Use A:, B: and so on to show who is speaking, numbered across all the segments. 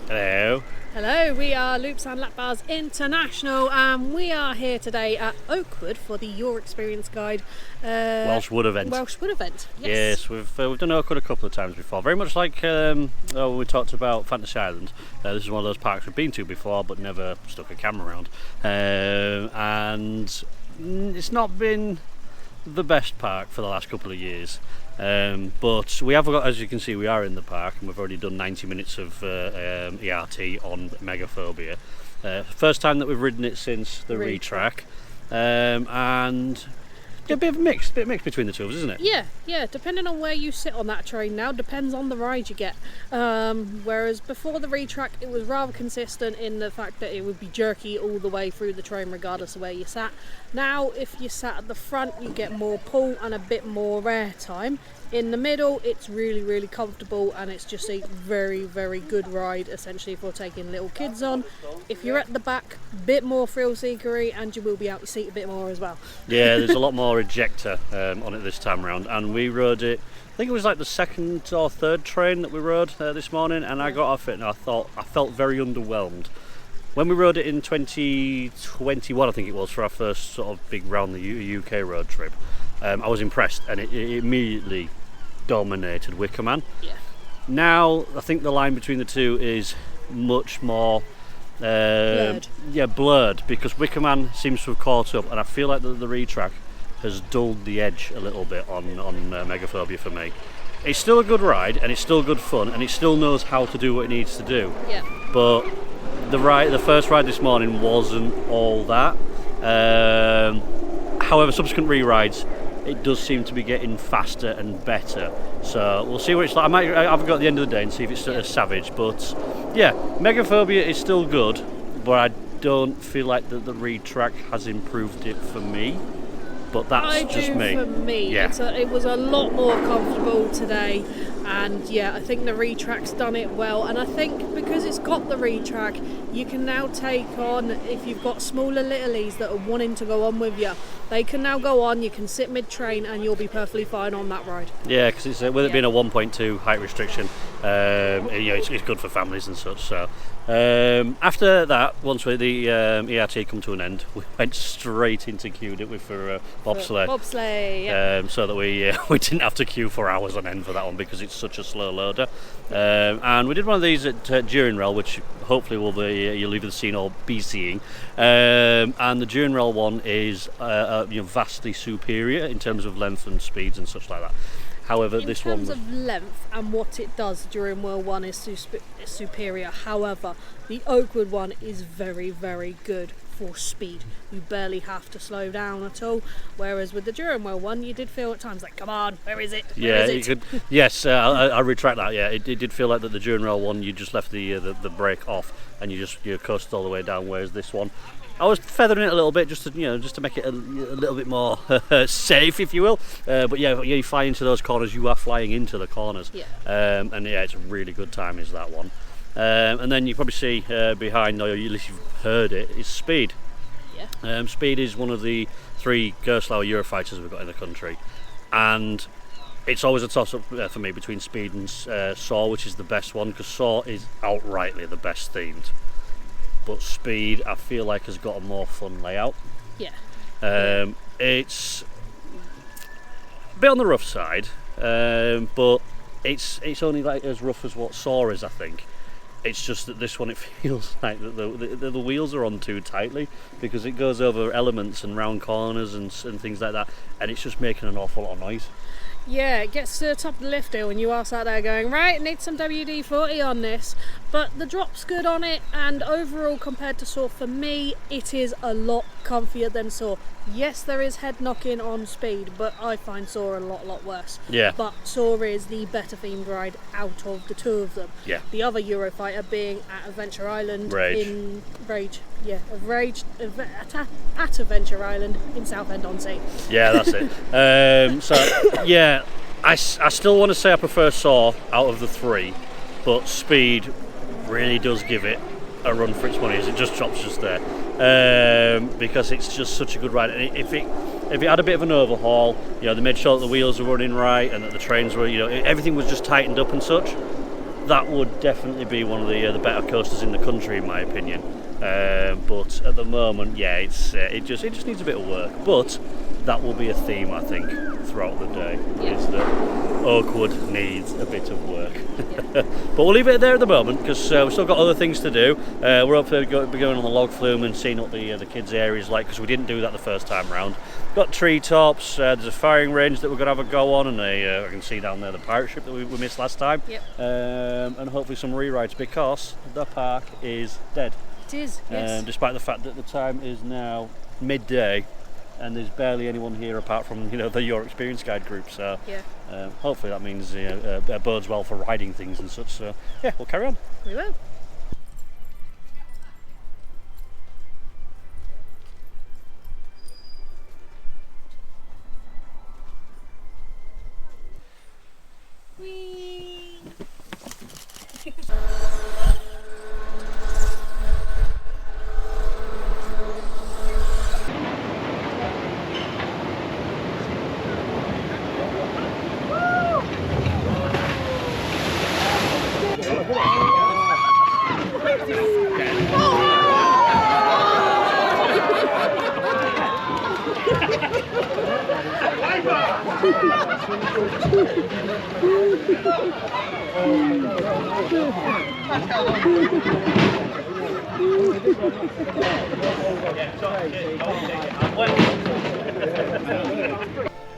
A: Hello.
B: Hello, we are Loops and Lap Bars International, and we are here today at Oakwood for the Your Experience Guide
A: Welsh Wood event.
B: Welsh Wood event.
A: Yes, we've done Oakwood a couple of times before. Very much like when we talked about Fantasy Island. This is one of those parks we've been to before, but never stuck a camera around. And it's not been the best park for the last couple of years. But we have got, as you can see, we are in the park, and we've already done 90 minutes of ERT on Megaphobia. First time that we've ridden it since the retrack, and a bit mixed between the two of us, isn't it?
B: Yeah. Depending on where you sit on that train now, depends on the ride you get. Whereas before the retrack, it was rather consistent in the fact that it would be jerky all the way through the train, regardless of where you sat. Now, if you sat at the front, you get more pull and a bit more air time. In the middle, it's really comfortable, and it's just a very good ride, essentially, for taking little kids on. If you're at the back, a bit more thrill-seekery, and you will be out your seat a bit more as well.
A: Yeah, there's a lot more ejector on it this time around, and we rode it, I think it was like the second or third train that we rode this morning, and I got off it and I felt very underwhelmed. When we rode it in 2021, I think it was, for our first sort of big round the UK road trip, I was impressed, and it immediately dominated Wickerman.
B: Yeah.
A: Now I think the line between the two is much more
B: Blurred.
A: Blurred, because Wickerman seems to have caught up, and I feel like the retrack has dulled the edge a little bit on Megaphobia for me. It's still a good ride, and it's still good fun, and it still knows how to do what it needs to do.
B: Yeah.
A: But the first ride this morning wasn't all that. However, subsequent re-rides, it does seem to be getting faster and better. So we'll see what it's like. I haven't got the end of the day and see if it's still savage. But yeah, Megaphobia is still good, but I don't feel like the retrack has improved it for me. But that's just me.
B: For me,
A: yeah.
B: It was a lot more comfortable today, and I think the retrack's done it well. And I think because it's got the retrack, you can now take on, if you've got smaller littlies that are wanting to go on with you, they can now go on. You can sit mid-train, and you'll be perfectly fine on that ride.
A: Yeah, because it's with it being a 1.2 height restriction, it's good for families and such. So after that, once the ERT come to an end, we went straight into queue, didn't we, for bobsleigh.
B: Bobsleigh, yeah.
A: So that we didn't have to queue for hours on end for that one, because it's such a slow loader. And we did one of these at During Rail, which hopefully will be you'll either seen or be seeing. And the During Rail one is vastly superior in terms of length and speeds and such like that. However,
B: in terms of length and what it does, During Rail 1 is superior. However, the Oakwood one is very good for speed. You barely have to slow down at all. Whereas with the During Rail one, you did feel at times like, come on, where is it?
A: You could. Yes, I retract that. Yeah, it did feel like that the During Rail one, you just left the brake off and you coasted all the way down. Whereas this one, I was feathering it a little bit just to make it a little bit more safe, if you will. But you fly into those corners. You are flying into the corners.
B: Yeah.
A: And it's a really good time. Is that one? And then you probably see behind, or at least you've heard it, is Speed.
B: Yeah.
A: Speed is one of the 3 Gerstlauer Eurofighters we've got in the country, and it's always a toss-up for me between Speed and Saw, which is the best one, because Saw is outrightly the best themed. But Speed, I feel like, has got a more fun layout.
B: Yeah.
A: It's a bit on the rough side, but it's only like as rough as what Saw is, I think. It's just that this one, it feels like the wheels are on too tightly, because it goes over elements and round corners and things like that, and it's just making an awful lot of noise.
B: Yeah, it gets to the top of the lift hill and you are sat there going, right, need some WD-40 on this. But the drop's good on it, and overall compared to Saw, for me, it is a lot comfier than Saw. Yes, there is head knocking on Speed, but I find Saw a lot worse.
A: Yeah.
B: But Saw is the better themed ride out of the two of them.
A: Yeah.
B: The other Eurofighter being at Adventure Island
A: Rage.
B: At Adventure Island in Southend-on-Sea.
A: Yeah, that's it. I still want to say I prefer Saw out of the 3, but Speed really does give it a run for its money, as it just drops just there, because it's just such a good ride. And if it had a bit of an overhaul, they made sure that the wheels were running right and that the trains were, everything was just tightened up and such, that would definitely be one of the better coasters in the country, in my opinion. But at the moment, yeah, it just needs a bit of work. But that will be a theme, I think, throughout the day.
B: Yeah.
A: Is that Oakwood needs a bit of work. But we'll leave it there at the moment because we've still got other things to do. We're up to be going on the log flume and seeing what the kids' area is like because we didn't do that the first time round. Got treetops. There's a firing range that we're going to have a go on, and I can see down there the pirate ship that we missed last time.
B: Yep.
A: And hopefully some rewrites because the park is dead.
B: It is, yes.
A: Despite the fact that the time is now midday and there's barely anyone here apart from the Your Experience Guide group, so
B: Yeah.
A: hopefully that means bodes well for riding things and such, so yeah, we'll carry on.
B: We will. Whee!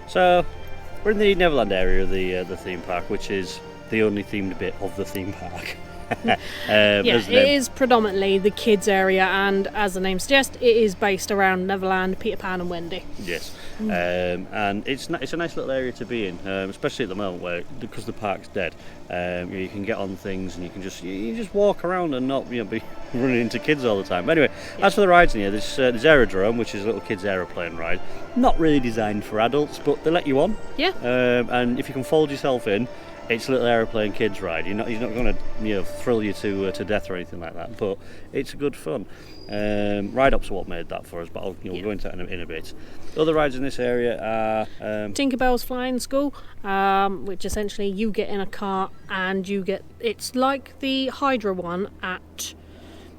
A: So we're in the Neverland area of the theme park, which is the only themed bit of the theme park.
B: Yeah, it is predominantly the kids area, and as the name suggests, it is based around Neverland, Peter Pan and Wendy.
A: Yes, and it's a nice little area to be in, especially at the moment where because the park's dead. You can get on things and you can just walk around and not be running into kids all the time. But anyway, as for the rides in here, there's Aerodrome, which is a little kids aeroplane ride. Not really designed for adults, but they let you on.
B: Yeah.
A: And if you can fold yourself in, it's a little aeroplane kids ride. He's not going to thrill you to death or anything like that, but it's good fun. Ride ups are what made that for us, but we'll go into that in a bit. Other rides in this area are
B: Tinkerbell's Flying School, which essentially you get in a car and it's like the Hydra one at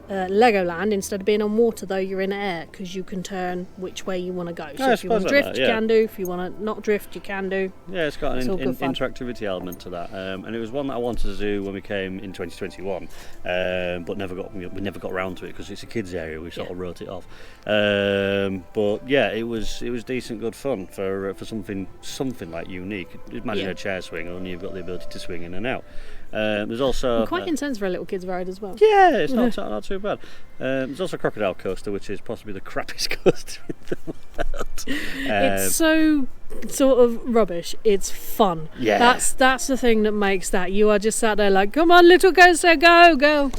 B: Legoland. Instead of being on water though, you're in air because you can turn which way you want to go. So if you want to drift, you can do. If you want to not drift, you can do.
A: Yeah, it's got an interactivity element to that, and it was one that I wanted to do when we came in 2021, but we never got around to it because it's a kids area. We sort of wrote it off. But yeah, it was decent, good fun for something like unique. Imagine a chair swing, only you've got the ability to swing in and out. There's also
B: quite intense for a little kids ride as well.
A: Yeah, it's not too bad. There's also a crocodile coaster, which is possibly the crappiest coaster in the world.
B: It's so sort of rubbish. It's fun.
A: Yeah,
B: that's the thing that makes that. You are just sat there like, come on, little coaster, go.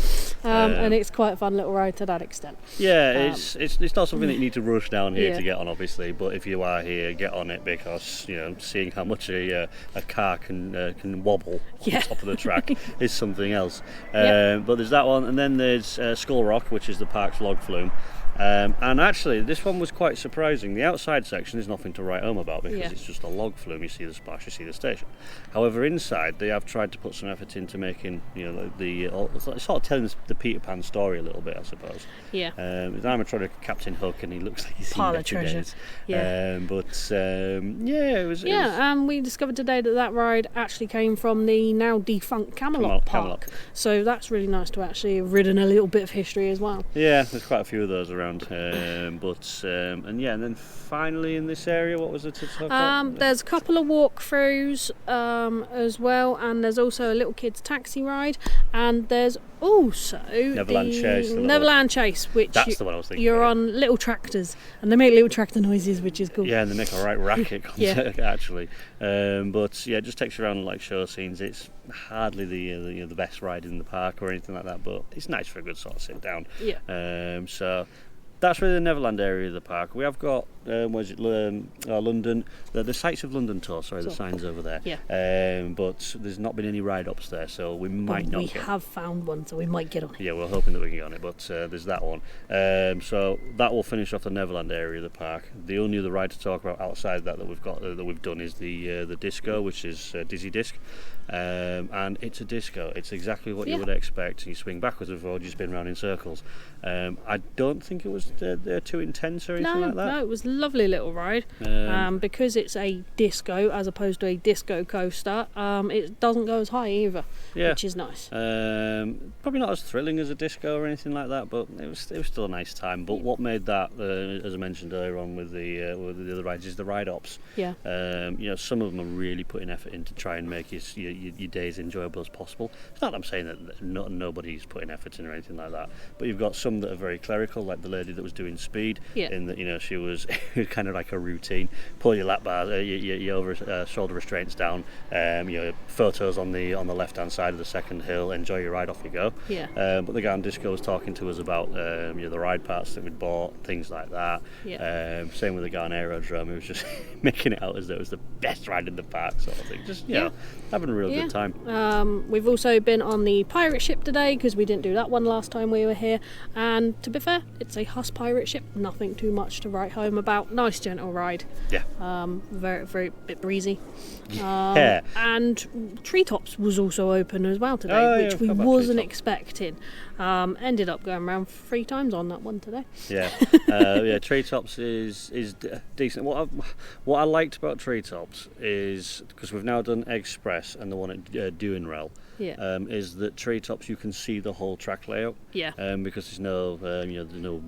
B: And it's quite a fun little ride to that extent.
A: Yeah, it's not something that you need to rush down here to get on, obviously. But if you are here, get on it because seeing how much a car can wobble on top of the track is something else. But there's that one, and then there's Skull Rock, which is the park's log flume. And actually, this one was quite surprising. The outside section is nothing to write home about because it's just a log flume. You see the splash, you see the station. However, inside they have tried to put some effort into making, it's sort of telling the Peter Pan story a little bit, I suppose.
B: Yeah.
A: There's an animatronic Captain Hook, and he looks like he's seen
B: Pile of
A: better
B: treasure.
A: days.
B: Yeah.
A: It was.
B: And we discovered today that ride actually came from the now defunct Camelot Park. So that's really nice to actually have ridden a little bit of history as well.
A: Yeah, there's quite a few of those around. And then finally in this area, what was it to talk about?
B: There's a couple of walkthroughs as well, and there's also a little kids taxi ride, and there's also Neverland Chase, which
A: that's the one I was thinking.
B: You're on little tractors, and they make little tractor noises, which is cool.
A: Yeah, and they make a right racket actually. But yeah, it just takes you around like show scenes. It's hardly the best ride in the park or anything like that, but it's nice for a good sort of sit down.
B: Yeah.
A: So that's really the Neverland area of the park. We have got London, the Sights of London tour. Sorry, the sign's over there.
B: Yeah.
A: But there's not been any ride ups there, so we might not.
B: We have found one, so we might get on it.
A: Yeah, we're hoping that we can get on it, but there's that one. So that will finish off the Neverland area of the park. The only other ride to talk about outside that we've got that we've done is the disco, which is Dizzy Disc. and it's a disco. It's exactly what you
B: Yeah.
A: would expect. You swing backwards and forwards, you spin around in circles. I don't think it was too intense or anything like that.
B: No, it was a lovely little ride. Because it's a disco as opposed to a disco coaster, it doesn't go as high either,
A: Yeah.
B: which is nice.
A: Probably not as thrilling as a disco or anything like that, but it was still a nice time. But what made that, as I mentioned earlier on with the other rides, is the ride ops.
B: Yeah.
A: Some of them are really putting effort in to try and make your days enjoyable as possible. It's not that I'm saying that nobody's putting effort in or anything like that, but you've got some that are very clerical, like the lady that was doing speed.
B: Yeah.
A: In that she was kind of like a routine. Pull your lap bar, your over shoulder restraints down. Photos on the left hand side of the second hill. Enjoy your ride, off you go.
B: Yeah.
A: But the guy on disco was talking to us about the ride parts that we'd bought, things like that.
B: Yeah.
A: Same with the guy on aerodrome. He was just making it out as though it was the best ride in the park, sort of thing. Just having a real good time.
B: We've also been on the pirate ship today because we didn't do that one last time we were here, and to be fair, it's a Huss pirate ship, nothing too much to write home about. Nice gentle ride.
A: Yeah.
B: Very, very bit breezy.
A: Yeah.
B: And Treetops was also open as well today, which we wasn't expecting. Ended up going around 3 times on that one today.
A: Yeah. Treetops is decent. What I liked about Treetops is, because we've now done Express and the one at Duinrell, is that Treetops you can see the whole track layout.
B: Yeah.
A: Because there's no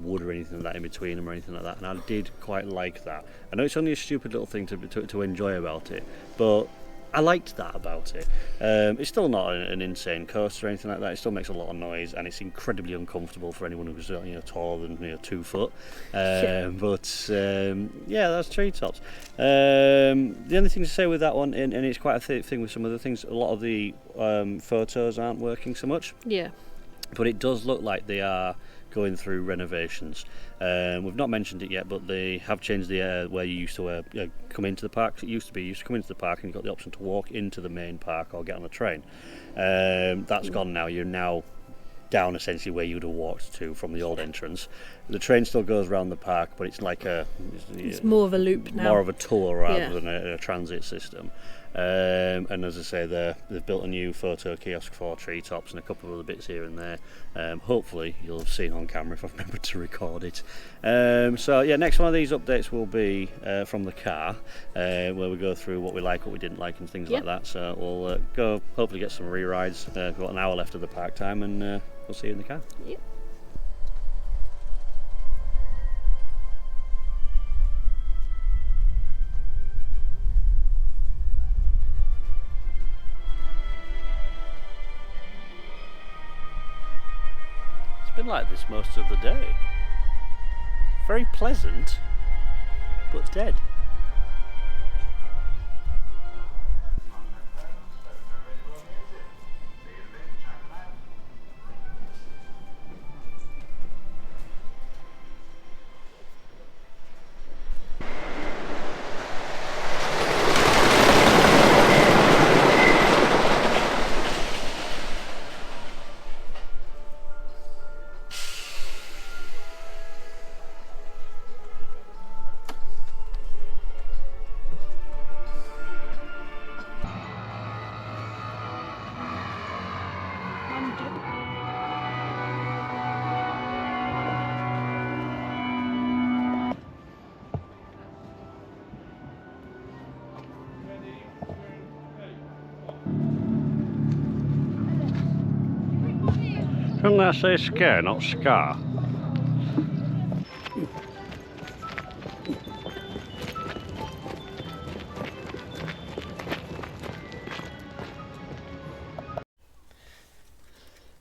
A: wood or anything like that in between them or anything like that, and I did quite like that. I know it's only a stupid little thing to enjoy about it, but I liked that about it. It's still not an insane coaster or anything like that. It still makes a lot of noise, and it's incredibly uncomfortable for anyone who's taller than 2 foot. But that's Treetops. The only thing to say with that one, and it's quite a thing with some other things, a lot of the photos aren't working so much.
B: Yeah.
A: But it does look like they are going through renovations. We've not mentioned it yet, but they have changed the where you used to come into the park. It used to be you used to come into the park and you got the option to walk into the main park or get on a train. That's gone now. You're now down essentially where you'd have walked to from the old entrance. The train still goes around the park, but it's like
B: it's more of a loop now.
A: More of a tour rather than a transit system. And as I say, they've built a new photo kiosk for Treetops and a couple of other bits here and there. Hopefully you'll have seen on camera if I've remembered to record it. Next one of these updates will be from the car, where we go through what we like, what we didn't like, and things like that. So we'll go hopefully get some re-rides. We've got an hour left of the park time, and we'll see you in the car.
B: Yep.
A: Been like this most of the day. Very pleasant, but dead. Couldn't I say scare, not scar?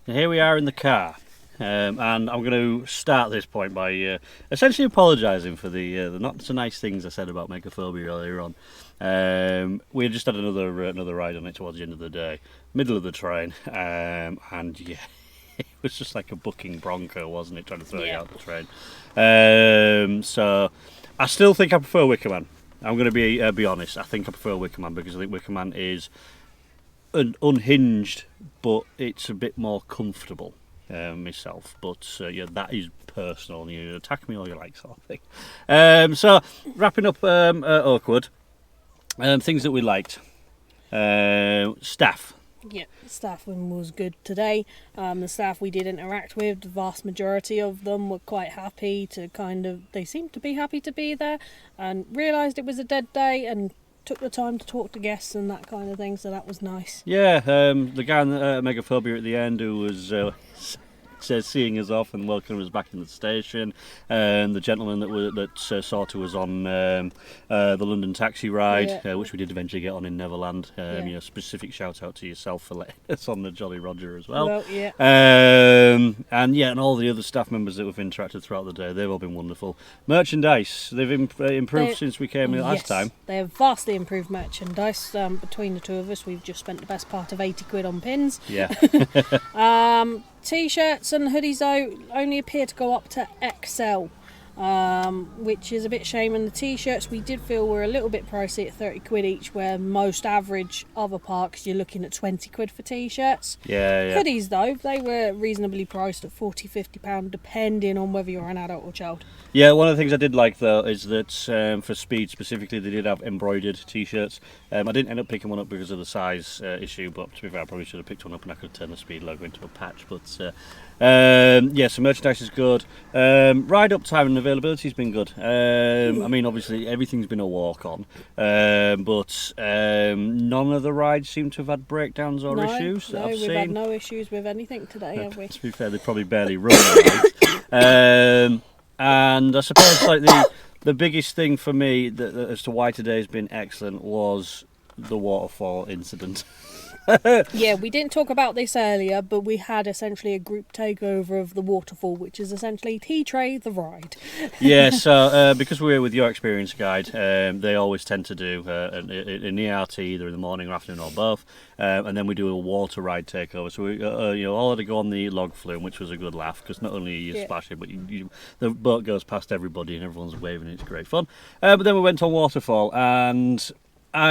A: And here we are in the car, and I'm going to start this point by essentially apologising for the not so nice things I said about Megaphobia earlier on. We just had another ride on it towards the end of the day, middle of the train, and yeah. It was just like a bucking bronco, wasn't it, trying to throw you out the train. So I still think I prefer Wickerman. I'm going to be honest. I think I prefer Wickerman because I think Wickerman is unhinged, but it's a bit more comfortable myself. But that is personal, and you attack me all you like, sort of thing. So wrapping up Oakwood, things that we liked. Staff.
B: Yeah, staffing was good today. The staff we did interact with, the vast majority of them were quite happy to they seemed to be happy to be there and realised it was a dead day and took the time to talk to guests and that kind of thing, so that was nice.
A: Yeah, the guy in Megaphobia at the end who was seeing us off and welcoming us back in the station, and the gentleman that saw to us on the London taxi ride, which we did eventually get on in Neverland. Specific shout out to yourself for letting us on the Jolly Roger as well. And all the other staff members that we've interacted throughout the day, they've all been wonderful. Merchandise, they've improved since we came in last time.
B: They have vastly improved merchandise. Between the two of us, we've just spent the best part of 80 quid on pins.
A: Yeah.
B: T-shirts and hoodies though only appear to go up to XL, which is a bit shame. And the T-shirts we did feel were a little bit pricey at 30 quid each, where most average other parks you're looking at 20 quid for T-shirts.
A: Yeah.
B: Hoodies though, they were reasonably priced at £40-50 depending on whether you're an adult or child.
A: Yeah, one of the things I did like though is that for Speed specifically they did have embroidered T-shirts. I didn't end up picking one up because of the size issue, but to be fair I probably should have picked one up and I could turn the Speed logo into a patch. But so merchandise is good. Ride up time and availability has been good. Obviously everything's been a walk on, but none of the rides seem to have had breakdowns or issues that I've seen.
B: We've had no issues with anything today, have we?
A: To be fair, they probably barely run the rides. And I suppose the biggest thing for me as to why today's been excellent was the waterfall incident.
B: Yeah, we didn't talk about this earlier, but we had essentially a group takeover of the waterfall, which is essentially T-Tray the ride.
A: Yeah, so because we're with your experience guide, they always tend to do an ERT either in the morning or afternoon or both, and then we do a water ride takeover. So we all had to go on the log flume, which was a good laugh because not only are you splashing, but the boat goes past everybody and everyone's waving. It's great fun. But then we went on waterfall and.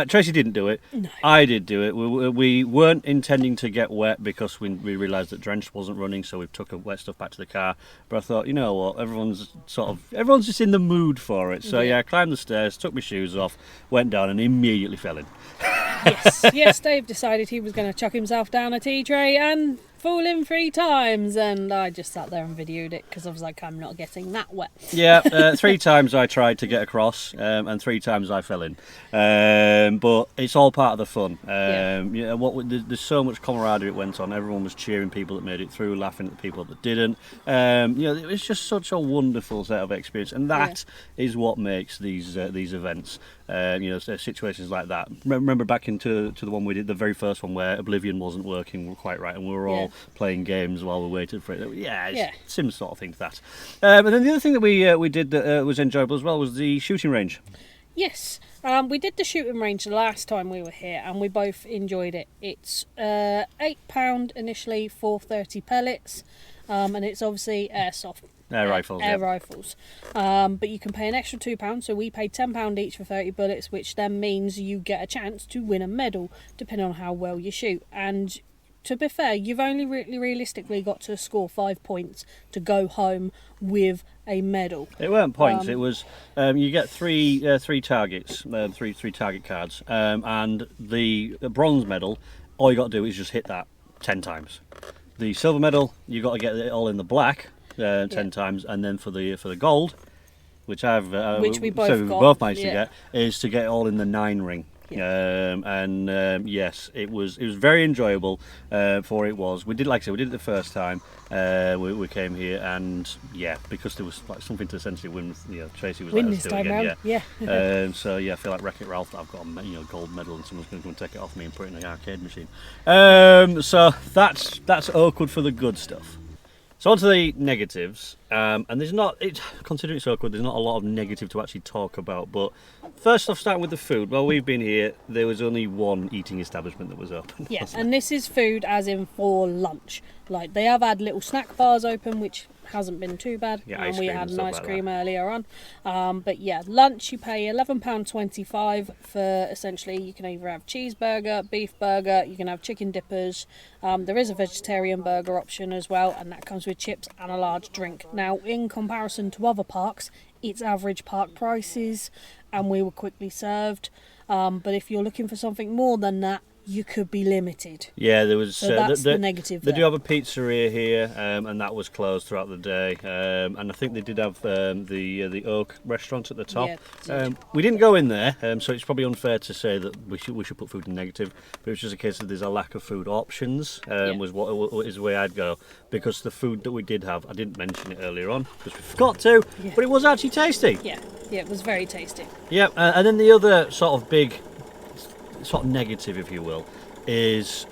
A: Tracy didn't do it.
B: No.
A: I did do it. We weren't intending to get wet because we realised that Drench wasn't running, so we took wet stuff back to the car. But I thought, you know what, everyone's just in the mood for it. So I climbed the stairs, took my shoes off, went down, and immediately fell in.
B: Yes, Dave decided he was going to chuck himself down a T-tray and fall in 3 times, and I just sat there and videoed it because I was like, I'm not getting that wet.
A: Yeah, 3 times I tried to get across, and 3 times I fell in. But it's all part of the fun. There's so much camaraderie it went on. Everyone was cheering people that made it through, laughing at people that didn't. It was just such a wonderful set of experience, and that is what makes these events. Situations like that. Remember back into the one we did, the very first one where Oblivion wasn't working quite right, and we were all playing games while we waited for it. It's similar sort of thing to that. And then the other thing that we did that was enjoyable as well was the shooting range.
B: Yes, we did the shooting range the last time we were here, and we both enjoyed it. It's £8 initially for 30 pellets, and it's obviously airsoft.
A: Air rifles.
B: But you can pay an extra £2, so we paid £10 each for 30 bullets, which then means you get a chance to win a medal, depending on how well you shoot. And to be fair, you've only realistically got to score 5 points to go home with a medal.
A: It weren't points. It was you get three targets, three target cards, and the bronze medal. All you got to do is just hit that 10 times. The silver medal, you got to get it all in the black 10 times, and then for the gold, which we both managed to get, is to get it all in the 9 ring. Yes, it was very enjoyable. For it was, we did it the first time we came here, and because there was like something to essentially win. Tracy was
B: win
A: this
B: time
A: again,
B: round.
A: I feel like Wreck-It Ralph that I've got a gold medal, and someone's going to come and take it off me and put it in the arcade machine. So that's Oakwood for the good stuff. So on to the negatives, and considering it's Oakwood, there's not a lot of negative to actually talk about, but first off, starting with the food. While we've been here, there was only one eating establishment that was open.
B: Yes, and this is food as in for lunch. Like, they have had little snack bars open, which hasn't been too bad, and we had an ice cream earlier on. But lunch you pay £11.25 for essentially you can either have cheeseburger, beef burger, you can have chicken dippers. There is a vegetarian burger option as well, and that comes with chips and a large drink. Now, in comparison to other parks, it's average park prices, and we were quickly served. But if you're looking for something more than that, you could be limited.
A: Yeah, there was.
B: So that's the negative.
A: They do have a pizzeria here, and that was closed throughout the day. And I think they did have the Oak restaurant at the top.
B: Yeah,
A: we didn't go in there, so it's probably unfair to say that we should put food in negative. But it was just a case of there's a lack of food options. Was what is the way I'd go, because the food that we did have, I didn't mention it earlier on because we forgot to, but it was actually tasty.
B: Yeah, it was very tasty.
A: Yeah, and then the other sort of big, sort of negative, if you will, is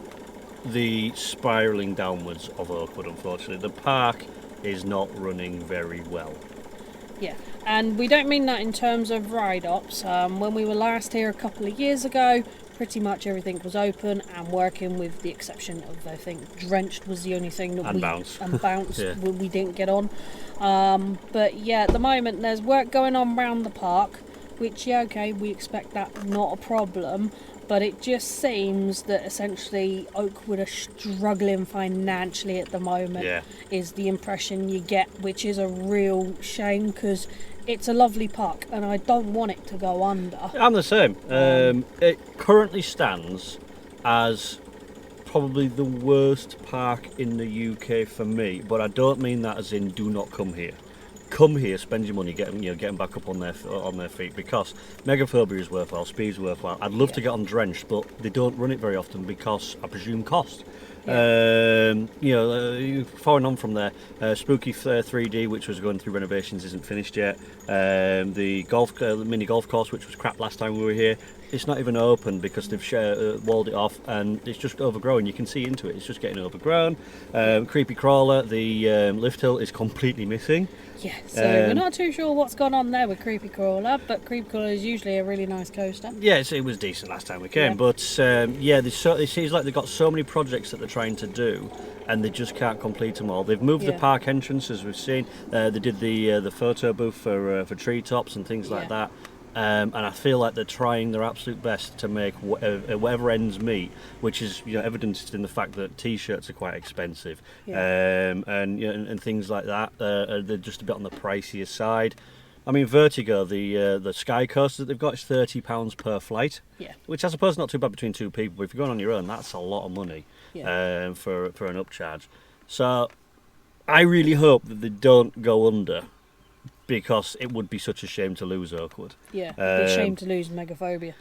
A: the spiralling downwards of Oakwood. Unfortunately, the park is not running very well.
B: Yeah, and we don't mean that in terms of ride ops. When we were last here a couple of years ago, pretty much everything was open and working, with the exception of, I think, Drenched was the only thing that
A: Bounce
B: yeah. we didn't get on. But yeah, at the moment there's work going on around the park, which, yeah, okay, we expect that, not a problem. But it just seems that essentially Oakwood are struggling financially at the moment, is the impression you get, which is a real shame, because it's a lovely park and I don't want it to go under.
A: I'm the same. It currently stands as probably the worst park in the UK for me, but I don't mean that as in do not come here. Come here, spend your money, get them back up on their feet, because Megaphobia is worthwhile, Speed's worthwhile. I'd love to get on Drenched, but they don't run it very often because I presume cost. Following on from there, Spooky 3D, which was going through renovations, isn't finished yet. The mini golf course, which was crap last time we were here, it's not even open because they've walled it off and it's just overgrown. You can see into it, it's just getting overgrown. Creepy Crawler, the lift hill, is completely missing.
B: Yeah, so we're not too sure what's gone on there with Creepy Crawler, but Creepy Crawler is usually a really nice coaster.
A: Yeah, it was decent last time we came, but it seems like they've got so many projects that they're trying to do, and they just can't complete them all. They've moved the park entrance, as we've seen. They did the photo booth for treetops and things like that. And I feel like they're trying their absolute best to make whatever ends meet, which is evidenced in the fact that T-shirts are quite expensive, and things like that. They're just a bit on the pricier side. I mean, Vertigo, the Sky Coaster that they've got, is £30 per flight, which I suppose is not too bad between two people. But if you're going on your own, that's a lot of money for an upcharge. So I really hope that they don't go under, because it would be such a shame to lose Oakwood.
B: Yeah, it'd be a shame to lose Megaphobia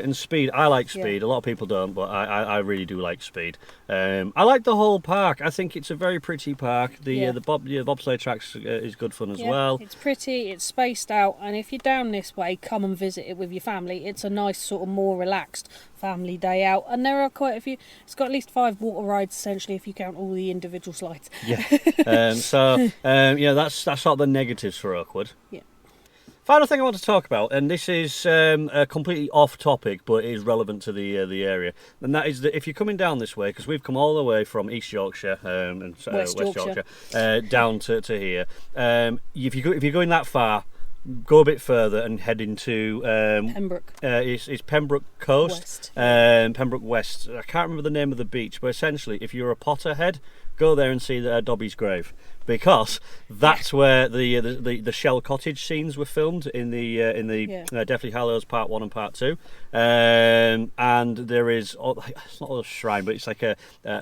B: and
A: Speed. I like Speed. A lot of people don't, but I really do like Speed. I like the whole park. I think it's a very pretty park. The bobsleigh tracks is good fun as well.
B: It's pretty, it's spaced out, and if you're down this way, come and visit it with your family. It's a nice sort of more relaxed family day out, and there are quite a few. It's got at least 5 water rides essentially, if you count all the individual slides.
A: That's sort of the negatives for Oakwood. Final thing I want to talk about, and this is completely off topic, but it is relevant to the area, and that is that if you're coming down this way, because we've come all the way from East Yorkshire and West Yorkshire down to here, if you're going that far, go a bit further and head into
B: Pembroke.
A: It's Pembroke Coast, Pembroke West. I can't remember the name of the beach, but essentially, if you're a Potterhead, go there and see Dobby's grave, because that's where the Shell Cottage scenes were filmed in the Deathly Hallows Part 1 and Part 2, and there is, it's not a shrine, but it's like a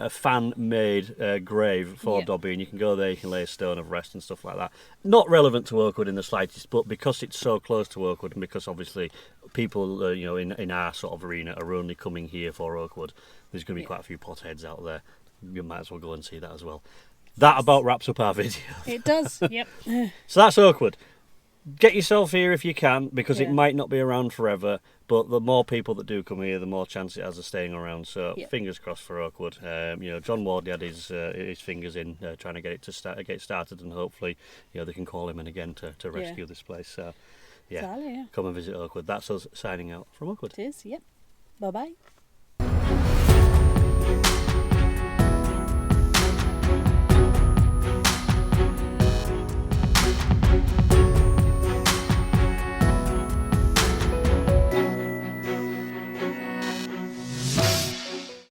A: fan-made grave for Dobby, and you can go there, you can lay a stone of rest and stuff like that. Not relevant to Oakwood in the slightest, but because it's so close to Oakwood, and because obviously people in our sort of arena are only coming here for Oakwood, there's going to be quite a few Potheads out there. You might as well go and see that as well. That about wraps up our video.
B: It does, yep.
A: So that's Oakwood. Get yourself here if you can, because it might not be around forever, but the more people that do come here, the more chance it has of staying around. So fingers crossed for Oakwood. John Wardley had his fingers in trying to get it get started, and hopefully they can call him in again to rescue this place. So come and visit Oakwood. That's us signing out from Oakwood.
B: It is, yep. Bye-bye.